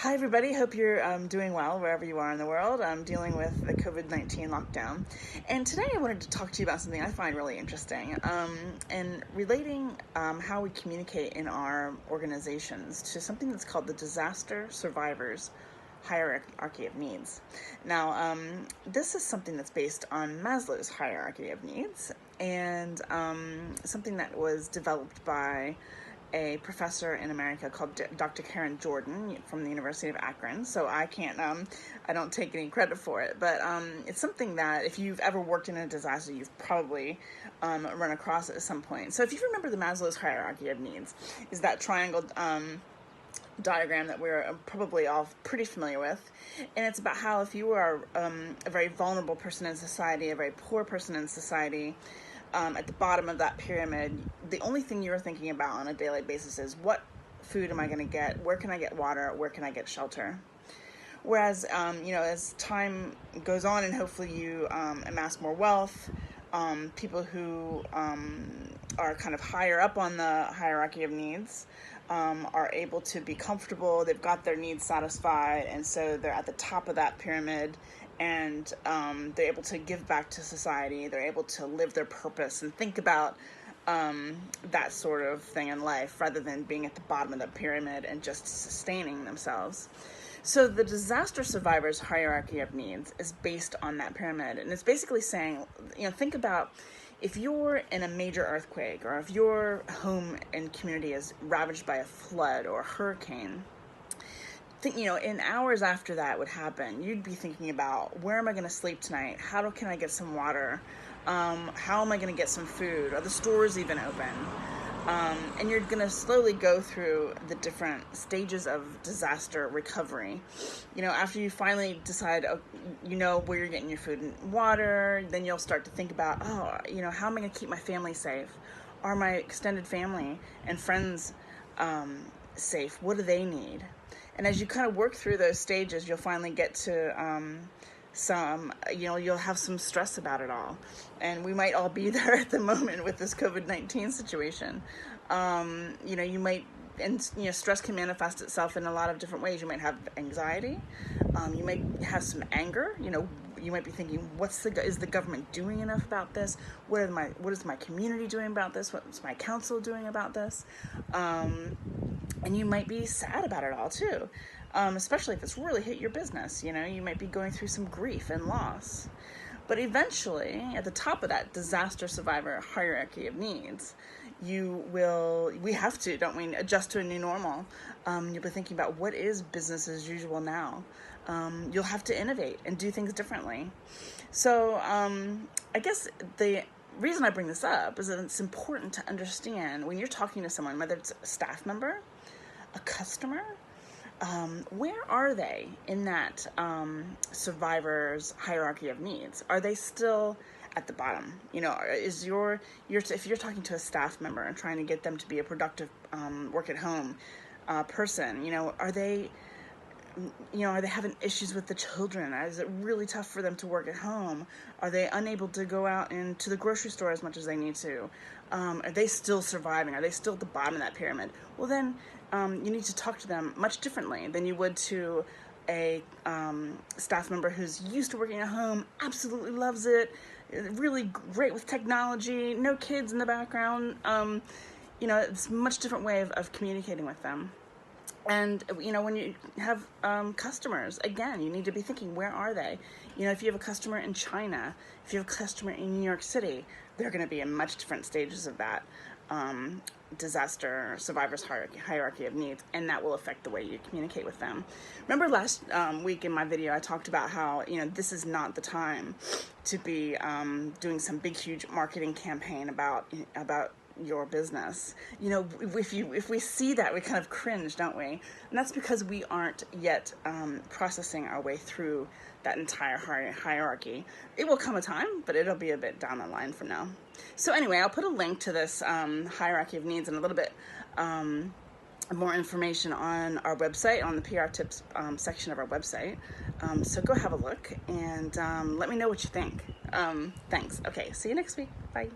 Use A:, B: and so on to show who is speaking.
A: Hi everybody, hope you're doing well wherever you are in the world. I'm dealing with the COVID-19 lockdown. And today I wanted to talk to you about something I find really interesting and relating how we communicate in our organizations to something that's called the Disaster Survivors Hierarchy of Needs. Now, this is something that's based on Maslow's hierarchy of needs and something that was developed by a professor in America called Dr. Karen Jordan from the University of Akron. So I can't, I don't take any credit for it, but it's something that if you've ever worked in a disaster, you've probably run across it at some point. So if you remember the Maslow's hierarchy of needs, is that triangle diagram that we're probably all pretty familiar with, and it's about how if you are a very vulnerable person in society, a very poor person in society, at the bottom of that pyramid, the only thing you're thinking about on a daily basis is what food am I going to get, where can I get water, where can I get shelter. Whereas, as time goes on and hopefully you amass more wealth, people who are kind of higher up on the hierarchy of needs are able to be comfortable, they've got their needs satisfied, and so they're at the top of that pyramid, and they're able to give back to society, they're able to live their purpose and think about that sort of thing in life rather than being at the bottom of the pyramid and just sustaining themselves. So the disaster survivors hierarchy of needs is based on that pyramid, and it's basically saying, think about if you're in a major earthquake, or if your home and community is ravaged by a flood or a hurricane. In hours after that would happen, you'd be thinking about, where am I going to sleep tonight? How can I get some water? How am I going to get some food? Are the stores even open? And you're going to slowly go through the different stages of disaster recovery. After you finally decide, where you're getting your food and water, then you'll start to think about, how am I going to keep my family safe? Are my extended family and friends safe? What do they need? And as you kind of work through those stages, you'll finally get to you'll have some stress about it all. And we might all be there at the moment with this COVID-19 situation. You might, stress can manifest itself in a lot of different ways. You might have anxiety. You might have some anger. You might be thinking, is the government doing enough about this? What is my community doing about this? What's my council doing about this? And you might be sad about it all too, especially if it's really hit your business. You might be going through some grief and loss. But eventually, at the top of that disaster survivor hierarchy of needs, we have to, don't we, adjust to a new normal. You'll be thinking about, what is business as usual now? You'll have to innovate and do things differently. So I guess the reason I bring this up is that it's important to understand when you're talking to someone, whether it's a staff member, a customer, where are they in that survivor's hierarchy of needs? Are they still at the bottom? If you're talking to a staff member and trying to get them to be a productive work at home person, are they having issues with the children? Is it really tough for them to work at home? Are they unable to go out into the grocery store as much as they need to? Are they still surviving? Are they still at the bottom of that pyramid? Well, then you need to talk to them much differently than you would to a staff member who's used to working at home, absolutely loves it, really great with technology, no kids in the background. It's a much different way of communicating with them. And, when you have customers, again, you need to be thinking, where are they? If you have a customer in China, if you have a customer in New York City, they're going to be in much different stages of that disaster survivors hierarchy of needs, and that will affect the way you communicate with them. Remember last week in my video, I talked about how, this is not the time to be doing some big, huge marketing campaign about your business. If we see that, we kind of cringe, don't we? And that's because we aren't yet processing our way through that entire hierarchy. It will come a time, but it'll be a bit down the line from now. So anyway, I'll put a link to this hierarchy of needs and a little bit more information on our website, on the PR tips section of our website. So go have a look and let me know what you think. Thanks. Okay, see you next week. Bye.